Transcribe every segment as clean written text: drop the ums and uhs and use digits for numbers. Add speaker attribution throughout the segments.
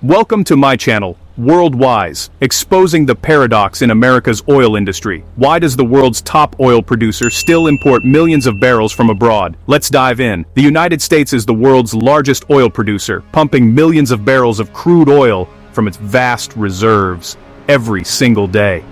Speaker 1: Welcome to my channel, Worldwise, exposing the paradox in America's oil industry. Why does the world's top oil producer still import millions of barrels from abroad? Let's dive in. The United States is the world's largest oil producer, pumping millions of barrels of crude oil from its vast reserves every single day.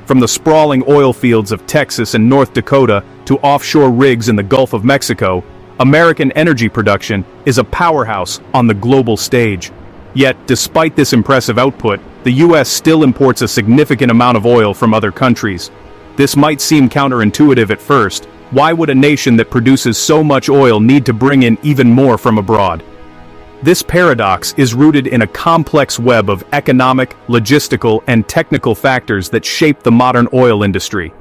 Speaker 1: From the sprawling oil fields of Texas and North Dakota to offshore rigs in the Gulf of Mexico, American energy production is a powerhouse on the global stage. Yet, despite this impressive output, the US still imports a significant amount of oil from other countries. This might seem counterintuitive at first. Why would a nation that produces so much oil need to bring in even more from abroad? This paradox is rooted in a complex web of economic, logistical, and technical factors that shape the modern oil industry.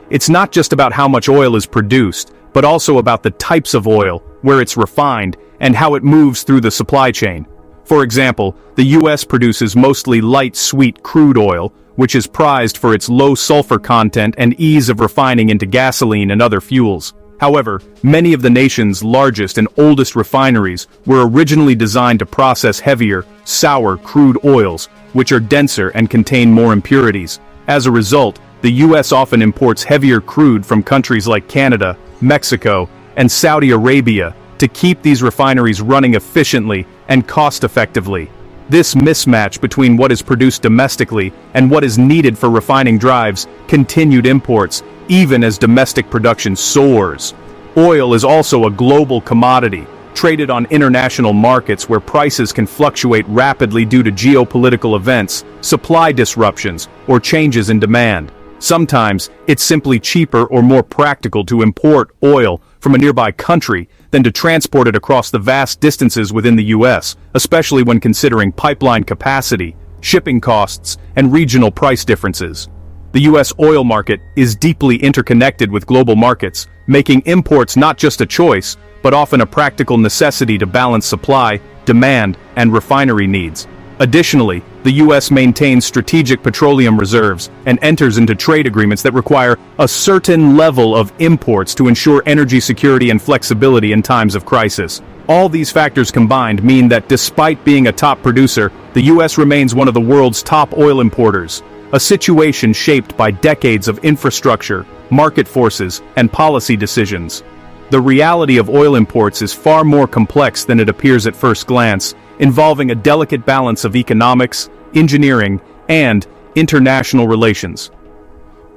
Speaker 1: It's not just about how much oil is produced, but also about the types of oil, where it's refined, and how it moves through the supply chain. For example, the US produces mostly light sweet crude oil, which is prized for its low sulfur content and ease of refining into gasoline and other fuels. However, many of the nation's largest and oldest refineries were originally designed to process heavier, sour crude oils, which are denser and contain more impurities. As a result, the US often imports heavier crude from countries like Canada, Mexico, and Saudi Arabia to keep these refineries running efficiently and cost-effectively. This mismatch between what is produced domestically and what is needed for refining drives continued imports, even as domestic production soars. Oil is also a global commodity, traded on international markets where prices can fluctuate rapidly due to geopolitical events, supply disruptions, or changes in demand. Sometimes, it's simply cheaper or more practical to import oil from a nearby country than to transport it across the vast distances within the US, especially when considering pipeline capacity, shipping costs, and regional price differences. The US oil market is deeply interconnected with global markets, making imports not just a choice, but often a practical necessity to balance supply, demand, and refinery needs. Additionally, the US maintains strategic petroleum reserves and enters into trade agreements that require a certain level of imports to ensure energy security and flexibility in times of crisis. All these factors combined mean that despite being a top producer, the US remains one of the world's top oil importers, a situation shaped by decades of infrastructure, market forces, and policy decisions. The reality of oil imports is far more complex than it appears at first glance, involving a delicate balance of economics, engineering, and international relations.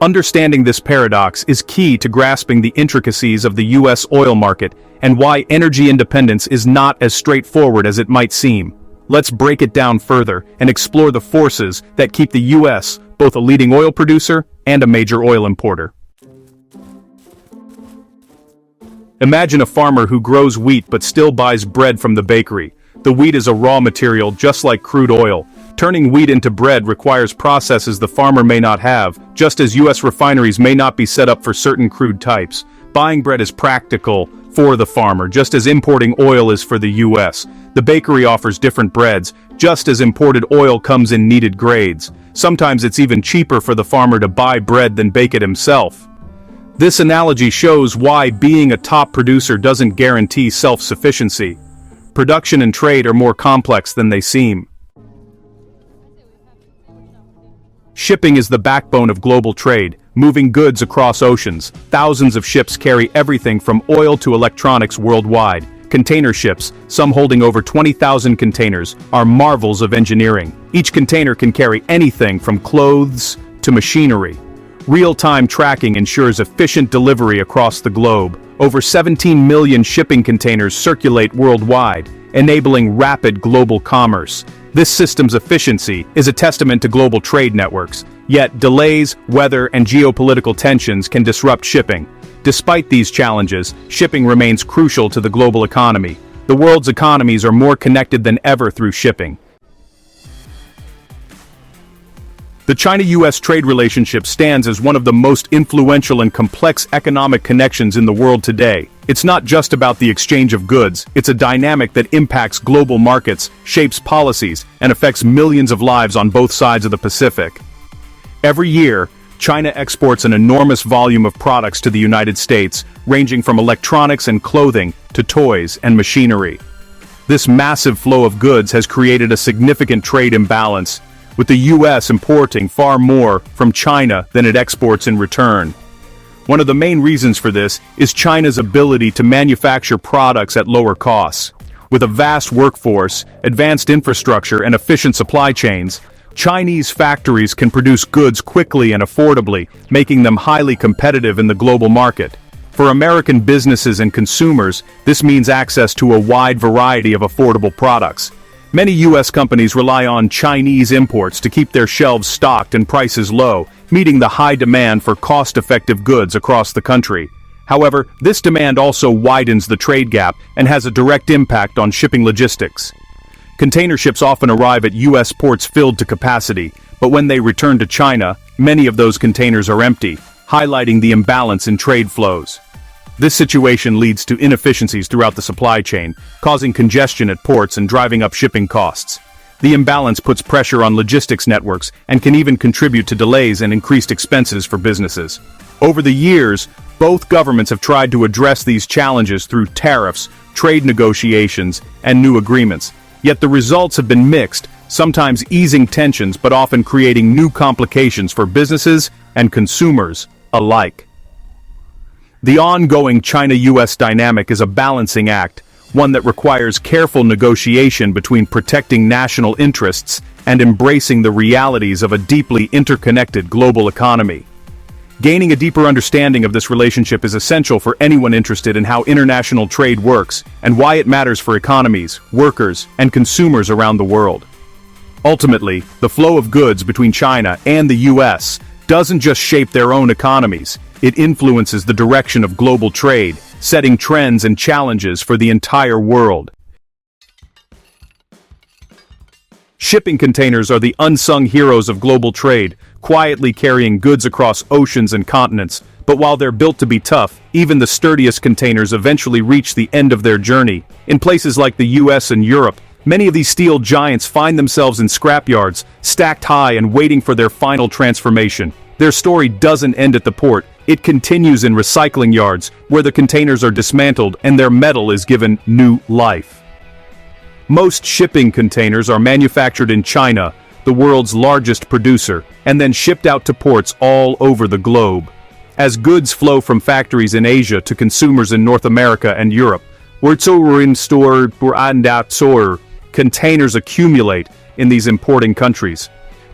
Speaker 1: Understanding this paradox is key to grasping the intricacies of the US oil market and why energy independence is not as straightforward as it might seem. Let's break it down further and explore the forces that keep the US both a leading oil producer and a major oil importer. Imagine a farmer who grows wheat but still buys bread from the bakery. The wheat is a raw material just like crude oil. Turning wheat into bread requires processes the farmer may not have, just as US refineries may not be set up for certain crude types. Buying bread is practical for the farmer, just as importing oil is for the US. The bakery offers different breads, just as imported oil comes in needed grades. Sometimes it's even cheaper for the farmer to buy bread than bake it himself. This analogy shows why being a top producer doesn't guarantee self-sufficiency. Production and trade are more complex than they seem. Shipping is the backbone of global trade, moving goods across oceans. Thousands of ships carry everything from oil to electronics worldwide. Container ships, some holding over 20,000 containers, are marvels of engineering. Each container can carry anything from clothes to machinery. Real-time tracking ensures efficient delivery across the globe. Over 17 million shipping containers circulate worldwide, enabling rapid global commerce. This system's efficiency is a testament to global trade networks, yet delays, weather, and geopolitical tensions can disrupt shipping. Despite these challenges, shipping remains crucial to the global economy. The world's economies are more connected than ever through shipping. The China-US trade relationship stands as one of the most influential and complex economic connections in the world today. It's not just about the exchange of goods, it's a dynamic that impacts global markets, shapes policies, and affects millions of lives on both sides of the Pacific. Every year, China exports an enormous volume of products to the United States, ranging from electronics and clothing to toys and machinery. This massive flow of goods has created a significant trade imbalance, with the US importing far more from China than it exports in return. One of the main reasons for this is China's ability to manufacture products at lower costs. With a vast workforce, advanced infrastructure, and efficient supply chains, Chinese factories can produce goods quickly and affordably, making them highly competitive in the global market. For American businesses and consumers, this means access to a wide variety of affordable products. Many US companies rely on Chinese imports to keep their shelves stocked and prices low, meeting the high demand for cost-effective goods across the country. However, this demand also widens the trade gap and has a direct impact on shipping logistics. Container ships often arrive at US ports filled to capacity, but when they return to China, many of those containers are empty, highlighting the imbalance in trade flows. This situation leads to inefficiencies throughout the supply chain, causing congestion at ports and driving up shipping costs. The imbalance puts pressure on logistics networks and can even contribute to delays and increased expenses for businesses. Over the years, both governments have tried to address these challenges through tariffs, trade negotiations, and new agreements. Yet the results have been mixed, sometimes easing tensions but often creating new complications for businesses and consumers alike. The ongoing China-US dynamic is a balancing act, one that requires careful negotiation between protecting national interests and embracing the realities of a deeply interconnected global economy. Gaining a deeper understanding of this relationship is essential for anyone interested in how international trade works and why it matters for economies, workers, and consumers around the world. Ultimately, the flow of goods between China and the US doesn't just shape their own economies, it influences the direction of global trade, setting trends and challenges for the entire world. Shipping containers are the unsung heroes of global trade, quietly carrying goods across oceans and continents. But while they're built to be tough, even the sturdiest containers eventually reach the end of their journey. In places like the US and Europe, many of these steel giants find themselves in scrapyards, stacked high and waiting for their final transformation. Their story doesn't end at the port, it continues in recycling yards, where the containers are dismantled and their metal is given new life. Most shipping containers are manufactured in China, the world's largest producer, and then shipped out to ports all over the globe. As goods flow from factories in Asia to consumers in North America and Europe, containers accumulate in these importing countries.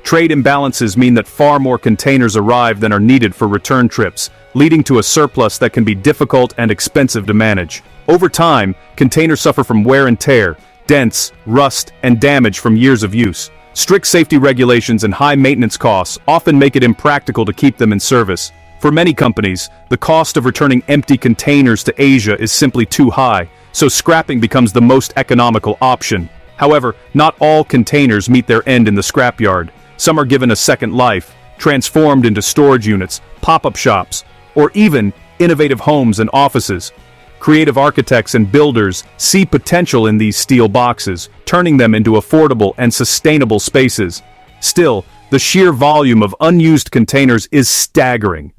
Speaker 1: Trade imbalances mean that far more containers arrive than are needed for return trips, leading to a surplus that can be difficult and expensive to manage. Over time, containers suffer from wear and tear, dents, rust, and damage from years of use. Strict safety regulations and high maintenance costs often make it impractical to keep them in service. For many companies, the cost of returning empty containers to Asia is simply too high, so scrapping becomes the most economical option. However, not all containers meet their end in the scrapyard. Some are given a second life, transformed into storage units, pop-up shops, or even innovative homes and offices. Creative architects and builders see potential in these steel boxes, turning them into affordable and sustainable spaces. Still, the sheer volume of unused containers is staggering.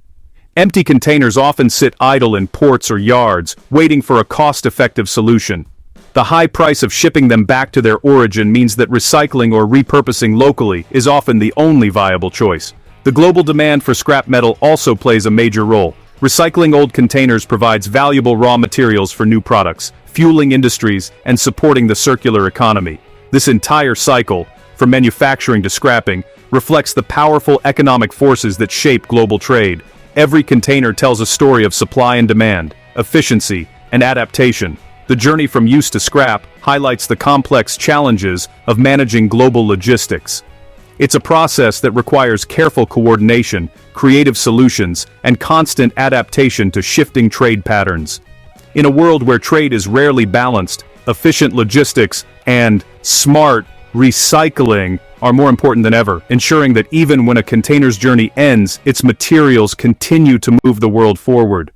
Speaker 1: Empty containers often sit idle in ports or yards, waiting for a cost-effective solution. The high price of shipping them back to their origin means that recycling or repurposing locally is often the only viable choice. The global demand for scrap metal also plays a major role. Recycling old containers provides valuable raw materials for new products, fueling industries and supporting the circular economy. This entire cycle, from manufacturing to scrapping, reflects the powerful economic forces that shape global trade. Every container tells a story of supply and demand, efficiency, and adaptation. The journey from use to scrap highlights the complex challenges of managing global logistics. It's a process that requires careful coordination, creative solutions, and constant adaptation to shifting trade patterns. In a world where trade is rarely balanced, efficient logistics and smart recycling are more important than ever, ensuring that even when a container's journey ends, its materials continue to move the world forward.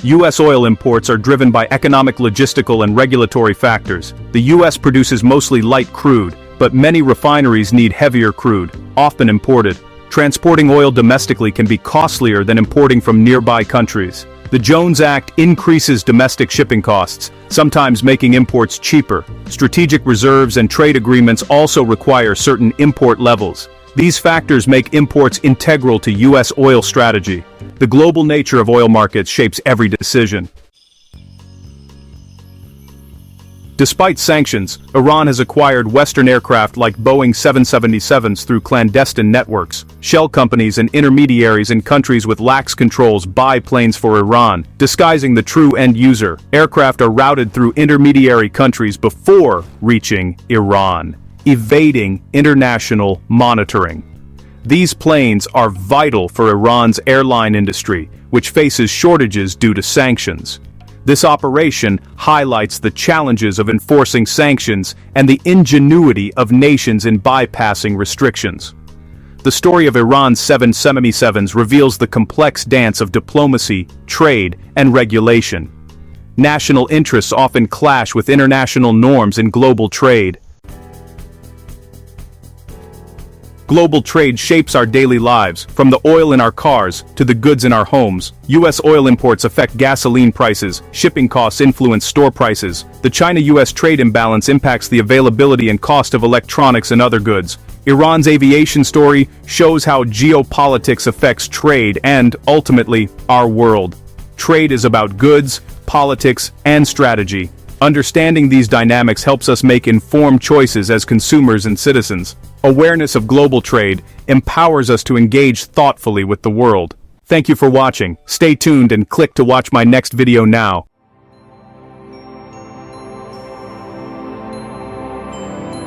Speaker 1: U.S. oil imports are driven by economic, logistical, and regulatory factors. The U.S. produces mostly light crude, but many refineries need heavier crude, often imported. Transporting oil domestically can be costlier than importing from nearby countries. The Jones Act increases domestic shipping costs, sometimes making imports cheaper. Strategic reserves and trade agreements also require certain import levels. These factors make imports integral to U.S. oil strategy. The global nature of oil markets shapes every decision. Despite sanctions, Iran has acquired Western aircraft like Boeing 777s through clandestine networks. Shell companies and intermediaries in countries with lax controls buy planes for Iran, disguising the true end user. Aircraft are routed through intermediary countries before reaching Iran, evading international monitoring. These planes are vital for Iran's airline industry, which faces shortages due to sanctions. This operation highlights the challenges of enforcing sanctions and the ingenuity of nations in bypassing restrictions. The story of Iran's 777s reveals the complex dance of diplomacy, trade, and regulation. National interests often clash with international norms in global trade. Global trade shapes our daily lives, from the oil in our cars to the goods in our homes. U.S. oil imports affect gasoline prices, shipping costs influence store prices. The China-U.S. trade imbalance impacts the availability and cost of electronics and other goods. Iran's aviation story shows how geopolitics affects trade and, ultimately, our world. Trade is about goods, politics, and strategy. Understanding these dynamics helps us make informed choices as consumers and citizens. Awareness of global trade empowers us to engage thoughtfully with the world. Thank you for watching. Stay tuned and click to watch my next video now.